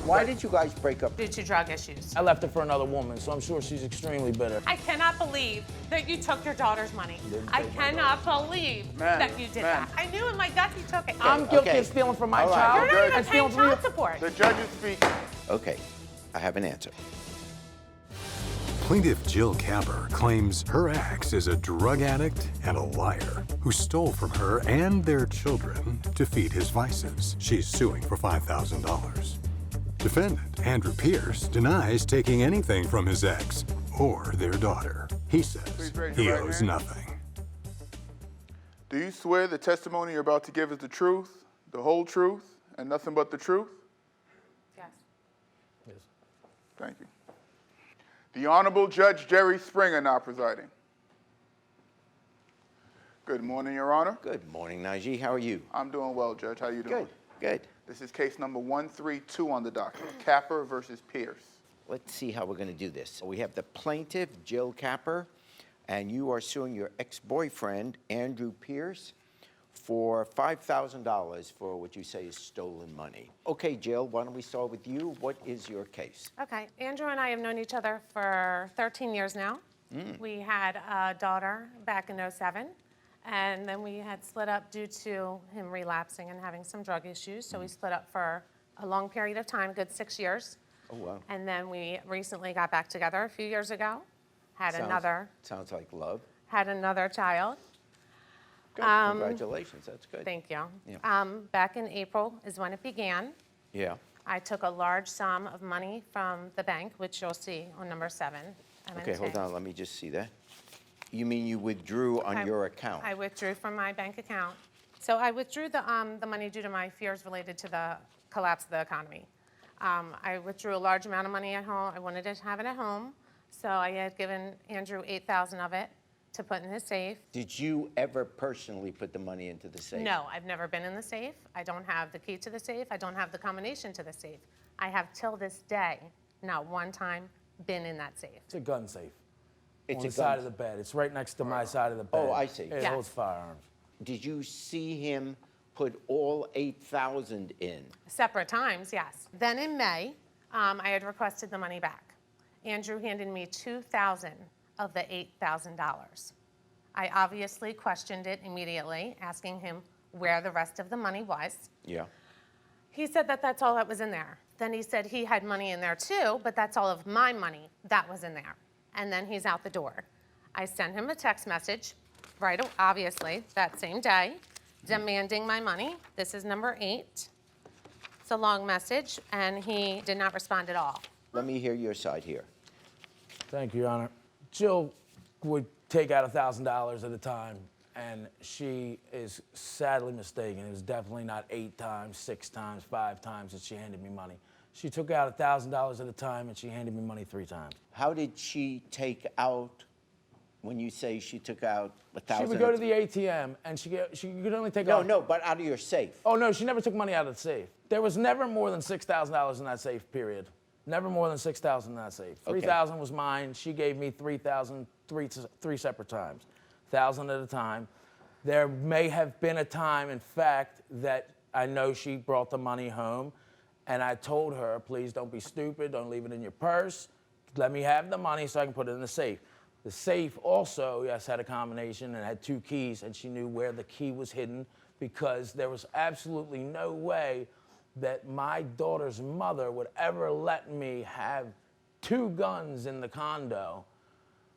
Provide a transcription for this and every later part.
Why did you guys break up? Due to drug issues. I left her for another woman, so I'm sure she's extremely bitter. I cannot believe that you took your daughter's money. I cannot believe that you did that. I knew in my gut you took it. I'm guilty of stealing from my All right. child. You're not even and paying stealing from you. child support. The judge is speaking. Okay, I have an answer. Plaintiff Jill Capper claims her ex is a drug addict and a liar who stole from her and their children to feed his vices. She's suing for $5,000. Defendant Andrew Pierce denies taking anything from his ex or their daughter. He says he owes nothing. Do you swear the testimony you're about to give is the truth, the whole truth, and nothing but the truth? Yes. Yes. Thank you. The Honorable Judge Jerry Springer now presiding. Good morning, Your Honor. Good morning, Najee. How are you? I'm doing well, Judge. How you doing? Good. This is case number 132 on the docket, Capper versus Pierce. Let's see how we're going to do this. We have the plaintiff, Jill Capper, and you are suing your ex-boyfriend, Andrew Pierce, for $5,000 for what you say is stolen money. Okay, Jill, why don't we start with you? What is your case? Okay, Andrew and I have known each other for 13 years now. We had a daughter back in '07, and then we had split up due to him relapsing and having some drug issues. So we split up for a long period of time, good 6 years. Oh, wow. And then we recently got back together a few years ago, Sounds like love. had another child. Good. Congratulations. That's good. Thank you. Yeah. Back in April is when it began. Yeah. I took a large sum of money from the bank, which you'll see on number 7. Okay, hold on. Let me just see that. You mean you withdrew on your account? I withdrew from my bank account. So I withdrew the money due to my fears related to the collapse of the economy. I withdrew a large amount of money at home. I wanted to have it at home. So I had given Andrew $8,000 of it to put in his safe. Did you ever personally put the money into the safe? No, I've never been in the safe. I don't have the key to the safe. I don't have the combination to the safe. I have till this day, not one time, been in that safe. It's a gun safe. It's on a the side gun. of the bed. It's right next to my side of the bed. Oh, I see. It Yes. holds firearms. Did you see him put all 8,000 in? Separate times, yes. Then in May, I had requested the money back. Andrew handed me $2,000 of the $8,000. I obviously questioned it immediately, asking him where the rest of the money was. Yeah. He said that that's all that was in there. Then he said he had money in there too, but that's all of my money that was in there. And then he's out the door. I sent him a text message, obviously, that same day, demanding my money. This is number 8. It's a long message, and he did not respond at all. Let me hear your side here. Thank you, Your Honor. Jill would take out $1,000 at a time, and she is sadly mistaken. It was definitely not 8 times, 6 times, 5 times that she handed me money. She took out $1,000 at a time, and she handed me money 3 times. How did she take out, when you say she took out 1,000? She would go to the ATM, and she could only take out... No, but out of your safe. Oh, no, she never took money out of the safe. There was never more than $6,000 in that safe, period. Never more than $6,000 in that safe. Okay. $3,000 was mine. She gave me $3,000 three separate times, $1,000 at a time. There may have been a time, in fact, that I know she brought the money home, and I told her, please don't be stupid, don't leave it in your purse. Let me have the money so I can put it in the safe. The safe also, yes, had a combination and had 2 keys, and she knew where the key was hidden because there was absolutely no way that my daughter's mother would ever let me have 2 guns in the condo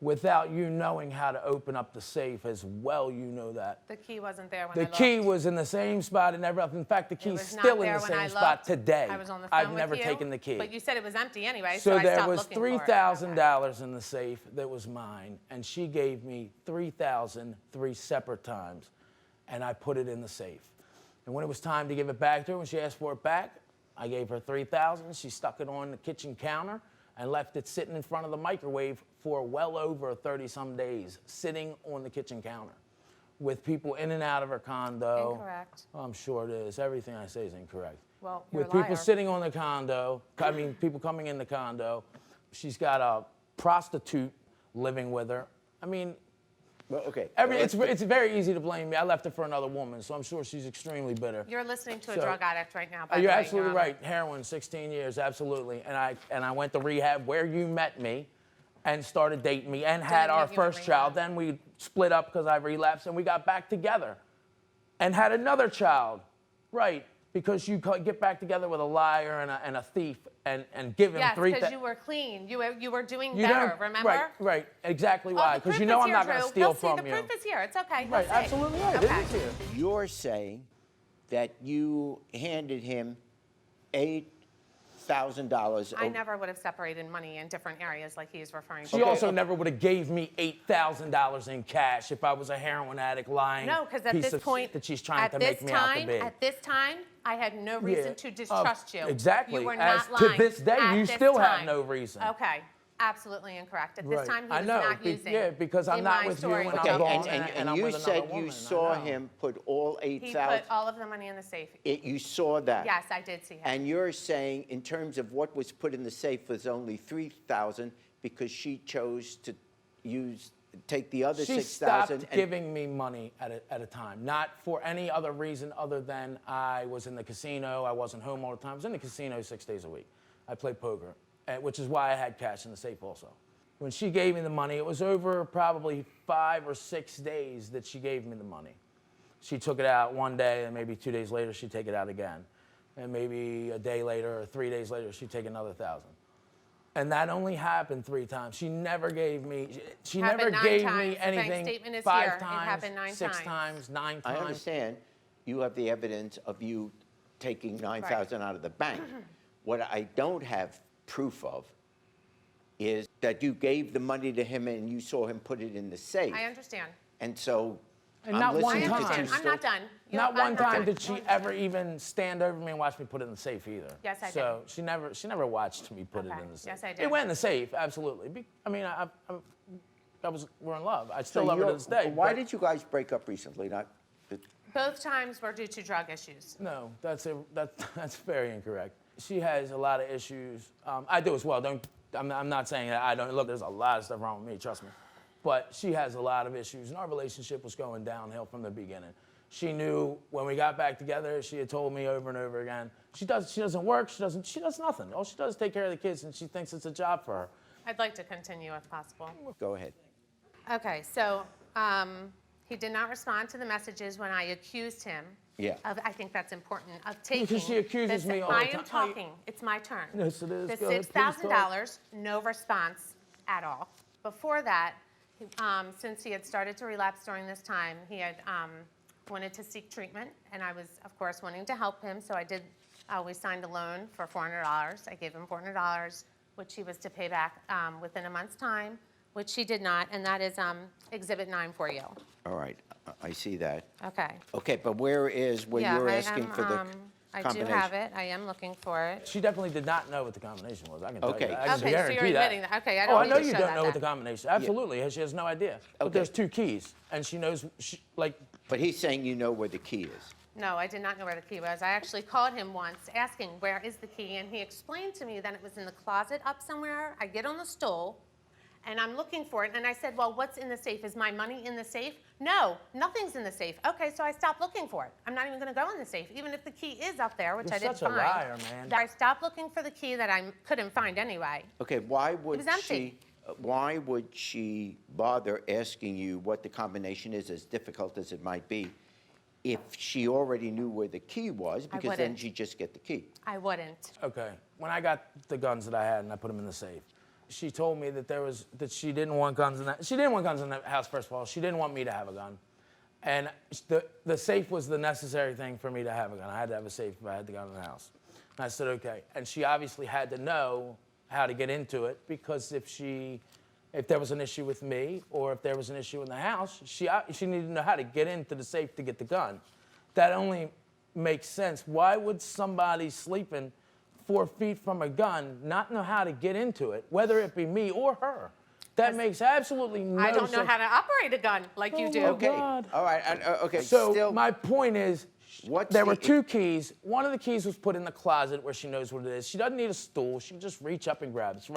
without you knowing how to open up the safe as well. You know that. The key wasn't there when I The looked. key was in the same spot and never. In fact, the key's was not still in there the when I same spot looked. today. I was on the phone I've with never you, taken the key. But you said it was empty anyway, So I there stopped was looking for it. $3,000 in the safe that was mine, and she gave me $3,000 3 separate times, and I put it in the safe. And when it was time to give it back to her, when she asked for it back, I gave her $3,000. She stuck it on the kitchen counter and left it sitting in front of the microwave for well over 30-some days, sitting on the kitchen counter with people in and out of her condo. Incorrect. Oh, I'm sure it is. Everything I say is incorrect. Well, you're with a liar. people sitting on the condo, people coming in the condo. She's got a prostitute living with her. I mean, Well, okay. It's very easy to blame me. I left her for another woman, so I'm sure she's extremely bitter. You're listening to a So- drug addict right now. By You're the way, absolutely Your Honor. right. Heroin, 16 years, absolutely. And I went to rehab where you met me and started dating me and had our meet you in first child. rehab. Then we split up because I relapsed and we got back together and had another child. Right, because you get back together with a liar and a thief and give him Yes, three because you were clean. You were doing You better, don't- remember? Right, exactly Oh, why. the Because proof you know is I'm here, not going to Drew. steal He'll see from the you. proof is here. It's okay. He'll Right, see. absolutely right. Okay. It is here. You're saying that you handed him $8,000. I never would have separated money in different areas like he's referring She to. also never would have gave me $8,000 in cash if I was a heroin addict lying No, because at piece this of point, shit that she's trying at to this make me out to time, be. at this time, I had no reason to distrust you. Exactly. You were As not to lying. this day, At you this still have time. no reason. Okay, absolutely incorrect. At this Right. time, he I was know, not using. yeah, because I'm in not my with you story. when Okay, I'm gone and and I'm you with another said woman. you I saw know. him put all He 8,000. put all of the money in the safe. You saw that. Yes, I did see him. And you're saying, in terms of what was put in the safe, was only 3,000 because she chose to take the other She 6,000. stopped giving me money at a time, not for any other reason other than I was in the casino. I wasn't home all the time. I was in the casino 6 days a week. I played poker, which is why I had cash in the safe also. When she gave me the money, it was over probably 5 or 6 days that she gave me the money. She took it out one day, and maybe 2 days later, she'd take it out again. And maybe a day later or 3 days later, she'd take another 1,000. And that only happened 3 times. She never gave me, she Happened never 9 gave times. me The bank anything statement is 5 here. It times, happened 9 6 times. times, 9 I times. understand you have the evidence of you taking 9,000 out of the bank. What I don't have proof of is that you gave the money to him and you saw him put it in the safe. I understand. And so And I'm not one I listening to time. understand. two I'm not done. Not I'm one not time done. did she ever even stand over me and watch me put it in the safe either. Yes, I did. So she never watched me put it Okay. in the safe. Yes, I did. It went in the safe, absolutely. I mean, we're in love. I still So love her to you're- this day. Why but- did you guys break up recently? Both times were due to drug issues. No, that's very incorrect. She has a lot of issues. I do as well. I'm not saying that I don't. Look, there's a lot of stuff wrong with me, trust me. But she has a lot of issues, and our relationship was going downhill from the beginning. She knew when we got back together, she had told me over and over again, she doesn't work, she does nothing. All she does is take care of the kids, and she thinks it's a job for her. I'd like to continue if possible. Go ahead. Okay, so he did not respond to the messages when I accused him. Yeah. I think that's important. Of taking. Because she accuses this- me all the I time. am talking. It's my turn. Yes, it is. The Go ahead, please $6,000, no response at all. Before that, since he had started to relapse during this time, he had wanted to seek treatment, and I was, of course, wanting to help him. So I did. We signed a loan for $400. I gave him $400, which he was to pay back within a month's time, which he did not, and that is Exhibit 9 for you. All right, I see that. Okay. Okay, but where you're I asking am, for the I do combination? have it. I am looking for it. She definitely did not know what the combination was. I can tell Okay. you that. I can Okay, so guarantee you're that. admitting that. Okay, I Oh, don't I need know to you show don't that know what the then. combination. Absolutely, she has no idea. But Okay. there's 2 keys, and she knows. But he's saying you know where the key is. No, I did not know where the key was. I actually called him once asking where is the key, and he explained to me that it was in the closet up somewhere. I get on the stool, and I'm looking for it, and I said, well, what's in the safe? Is my money in the safe? No, nothing's in the safe. Okay, so I stopped looking for it. I'm not even going to go in the safe, even if the key is up there, which You're I didn't such a find. liar, man. I stopped looking for the key that I couldn't find anyway. Okay, why would was empty. why would she bother asking you what the combination is, as difficult as it might be, if she already knew where the key was? Because then wouldn't. she'd just get the key. I wouldn't. Okay. When I got the guns that I had and I put them in the safe, she told me that she didn't want guns in that. She didn't want guns in the house. First of all, she didn't want me to have a gun, and the safe was the necessary thing for me to have a gun. I had to have a safe if I had the gun in the house. And I said okay. And she obviously had to know how to get into it, because if there was an issue with me or if there was an issue in the house, she needed to know how to get into the safe to get the gun. That only makes sense. Why would somebody sleeping 4 feet from a gun not know how to get into it, whether it be me or her? That makes absolutely no sense. I don't know how to operate a gun like you Oh, do. my Okay, God. all right, okay, So still, my point is, What's there the- were 2 keys. One of the keys was put in the closet where she knows what it is. She doesn't need a stool. She can just reach up and grab it. It's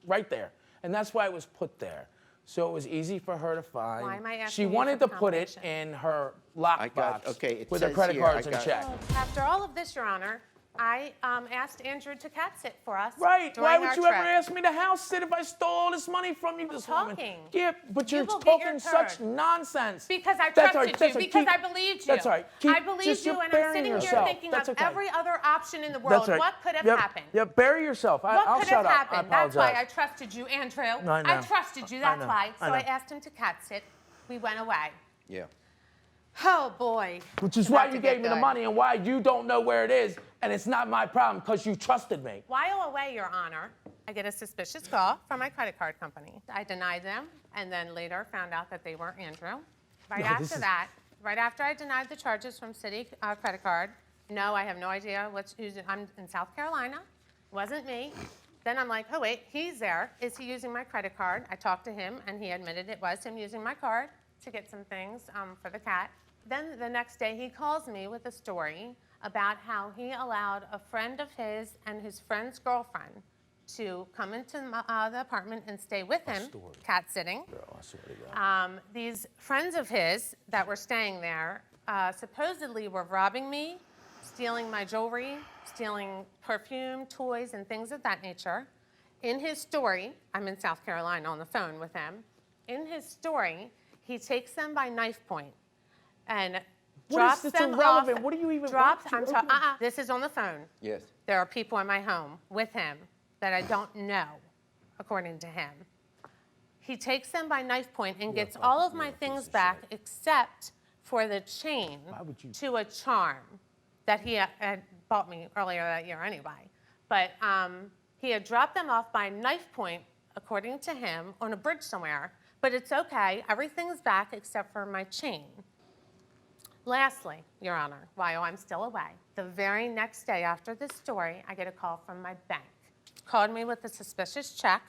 right there. And that's why it was put there. so it was easy for her to find. Why am I She asking you wanted for to put it confirmation? in her I got- lockbox okay, it with her says credit here, cards I and got- check. After all of this, Your Honor, I asked Andrew to cat sit for us. Right. Why during would our you trip. ever ask me to house sit if I stole all this money from you this woman? talking. Yeah, but You you're will get your talking such turn. nonsense. Because I That's trusted all right, you, that's all right, because keep- I believed you. That's all right. Keep- I believed just you, you're and I'm burying sitting here yourself. thinking That's of okay. every other option in the world. That's right. What could have Yep. happened? Yep, bury yourself. What I'll could shut have up. happened? I That's why I apologize. trusted you, Andrew. I know. trusted you, I that's know. why. So I I know. asked him to cat sit. We went away. Yeah. Oh, boy. Which is It's why about you to get gave me the good. money and why you don't know where it is, and it's not my problem because you trusted me. While away, Your Honor, I get a suspicious call from my credit card company. I denied them, and then later found out that they weren't Andrew. Right No, this after is- that, right after I denied the charges from Citi credit card, no, I have no idea who's. I'm in South Carolina. Wasn't me. Then I'm like, oh wait, he's there. Is he using my credit card? I talked to him, and he admitted it was him using my card to get some things for the cat. Then the next day, he calls me with a story about how he allowed a friend of his and his friend's girlfriend to come into the apartment and stay with him, cat sitting. Girl, I swear to God. These friends of his that were staying there supposedly were robbing me, stealing my jewelry, stealing perfume, toys, and things of that nature. In his story, I'm in South Carolina on the phone with him. In his story, he takes them by knife point and drops it's them irrelevant. off. What do you even drops? want to I'm open? This is on the phone. Yes. There are people in my home with him that I don't know, according to him. He takes them by knife point and gets all of my things back except for the chain would you- to a charm that he had bought me earlier that year anyway. But he had dropped them off by knife point, according to him, on a bridge somewhere. But it's okay, everything's back except for my chain. Lastly, Your Honor, while I'm still away, the very next day after this story, I get a call from my bank. Called me with a suspicious check.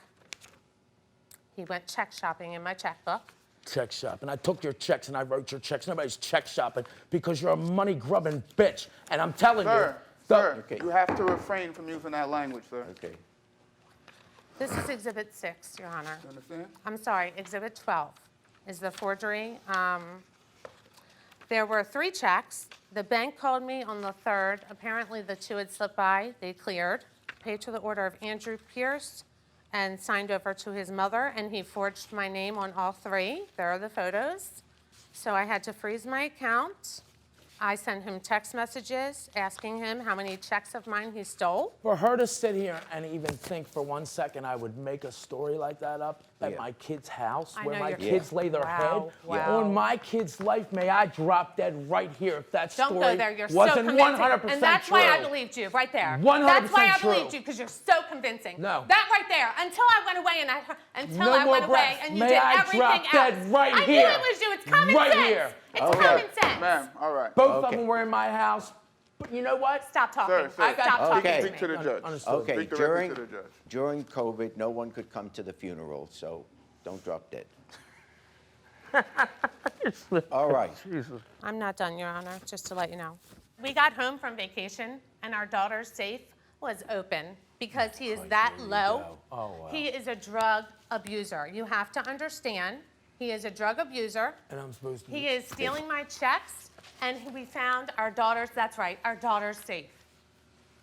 He went check shopping in my checkbook. Check shop. And I took your checks and I wrote your checks. Nobody's check shopping because you're a money grubbing bitch. And I'm telling Sir, you. sir, Okay. you have to refrain from using that language, sir. Okay. This is Exhibit 6, Your Honor. You understand? I'm sorry, Exhibit 12 is the forgery. There were 3 checks. The bank called me on the 3rd. Apparently, the 2 had slipped by. They cleared, paid to the order of Andrew Pierce, and signed over to his mother, and he forged my name on all 3. There are the photos. So I had to freeze my account. I sent him text messages asking him how many checks of mine he stole. For her to sit here and even think for 1 second I would make a story like that up at Yeah. my kid's house I where know my you're- kids lay their Wow, head wow. on my kid's life, may I drop dead right here if that Don't story go there. You're so wasn't convincing. 100% And that's true. why I believed you, right there. 100% That's why I true. believed you, because you're so convincing. No. That right there. Until I went away and No more went away breath. and you May did I everything drop else. dead right I here. knew it was you. It's common Right sense. here. It's Okay. common sense. Ma'am, all right. Both of Okay. them were in my house. But you know what? Stop talking. Sir, I got- Stop talking Okay. to Speak me. to the judge. Understood. Okay, Speak directly during, to the judge. during COVID, no one could come to the funeral, so don't drop dead. All right. I'm not done, Your Honor, just to let you know. We got home from vacation, and our daughter's safe was open because he is that low. Oh, wow. He is a drug abuser. You have to understand, he is a drug abuser. And I'm supposed to. He is stealing my checks, and we found our daughter's, that's right, our daughter's safe.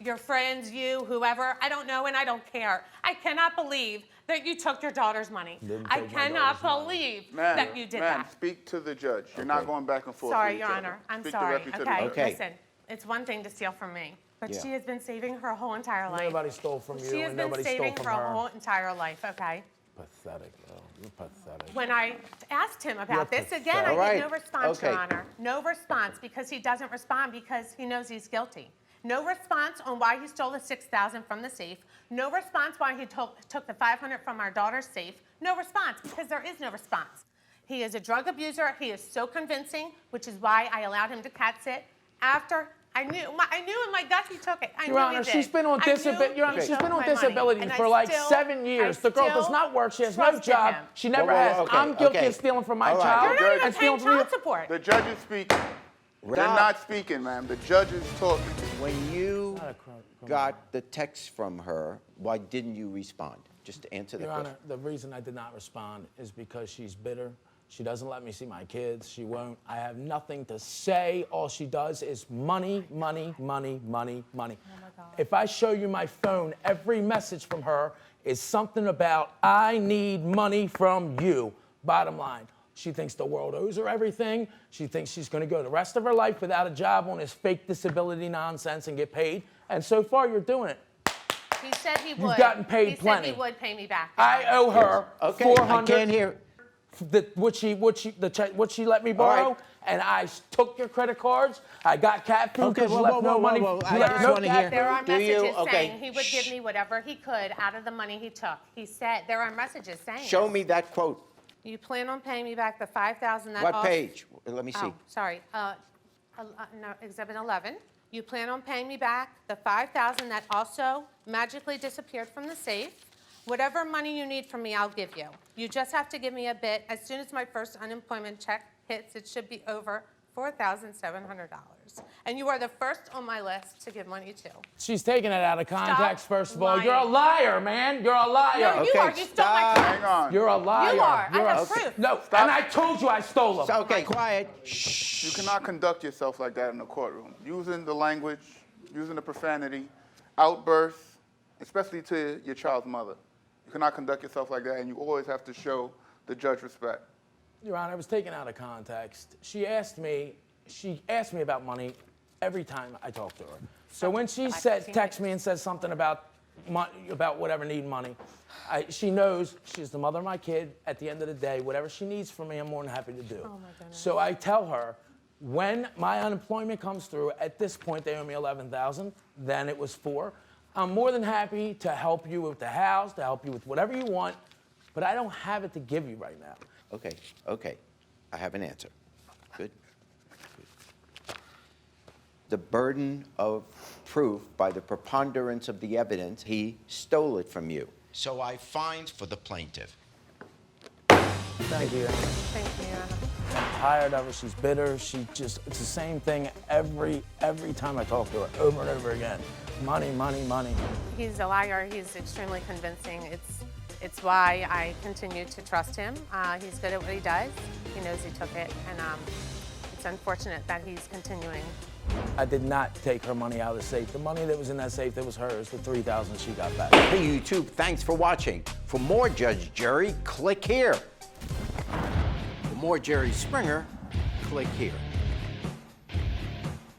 Your friends, you, whoever, I don't know and I don't care. I cannot believe that you took your daughter's money. Didn't I take my cannot daughter's money. believe Ma'am, that you did ma'am, that. speak to the judge. You're not going back and forth Sorry, with Your each Honor, other. I'm Speak sorry, directly to the okay? judge. Okay. Listen, it's one thing to steal from me, but Yeah. she has been saving her whole entire life. Nobody stole from you She has and been nobody stole saving from her her. whole entire life, okay? Pathetic, though. You're pathetic. When I asked him about You're this, again, pathetic. I All get no right. response, Your Okay. Honor. No response, because he doesn't respond because he knows he's guilty. No response on why he stole the $6,000 from the safe. No response why he took the $500 from our daughter's safe. No response, because there is no response. He is a drug abuser. He is so convincing, which is why I allowed him to cat sit after I knew in my gut he took it. I Your knew Honor, he did. she's been on I knew disability. Your Honor, he she's took been on my money, disability and for I like still- 7 years. I The girl does still not work. She has no trusted job. him. She never Whoa, whoa, has. okay, I'm guilty okay. of stealing from my All right. child You're not even and paying stealing from you. child support. The judge is speaking. They're Rob, not speaking, ma'am. The judge is talking. when you Not a crime. got the text from her, why didn't you respond? just to answer the Your question. Honor, the reason I did not respond is because she's bitter. She doesn't let me see my kids. She won't. I have nothing to say. All she does is money, money, money, money, money. Oh my God. If I show you my phone, every message from her is something about, I need money from you. Bottom line. She thinks the world owes her everything. She thinks she's going to go the rest of her life without a job on this fake disability nonsense and get paid. And so far, you're doing it. He said he would. You've gotten paid he plenty. He said he would pay me back. I owe her Okay, 400. I can't hear. What she let me borrow, right. and I took your credit cards. I got cat food Okay, because you left no money. whoa. You I left just no wanna cat hear. There are Do you? messages Okay. saying he would Shh. give me whatever he could out of the money he took. He said there are messages saying. Show this. me that quote. You plan on paying me back the $5,000 that. What page? Let me see. Oh, sorry. No, Exhibit 11. You plan on paying me back the $5,000 that also magically disappeared from the safe. Whatever money you need from me, I'll give you. You just have to give me a bit. As soon as my first unemployment check hits, it should be over $4,700. And you are the first on my list to give money to. She's taking it out of context, Stop first of all. lying. You're a liar, man. You're a liar. No, you Okay, are. You stole my stop. truck. Hang on. You're a liar. You are. I You're have a- proof. No, and I told you I stole them. So, okay, quiet. Shh. You cannot conduct yourself like that in the courtroom. Using the language, using the profanity, outbursts, especially to your child's mother. You cannot conduct yourself like that, and you always have to show the judge respect. Your Honor, it was taken out of context. She asked me about money every time I talked to her. So when she texts me and says something about whatever needing money, she knows she's the mother of my kid. At the end of the day, whatever she needs from me, I'm more than happy to do. Oh my goodness. So I tell her, when my unemployment comes through, at this point they owe me $11,000. Then it was $4,000. I'm more than happy to help you with the house, to help you with whatever you want, but I don't have it to give you right now. Okay. I have an answer. Good. The burden of proof by the preponderance of the evidence, he stole it from you. So I find for the plaintiff. Thank you, Your Honor. Thank you, Anna. I'm tired of her. She's bitter. It's the same thing every time I talk to her, over and over again. Money, money, money. He's a liar. He's extremely convincing. It's why I continue to trust him. He's good at what he does. He knows he took it, and it's unfortunate that he's continuing. I did not take her money out of the safe. The money that was in that safe that was hers, the $3,000 she got back. Hey, YouTube, thanks for watching. For more Judge Jerry, click here. For more Jerry Springer, click here.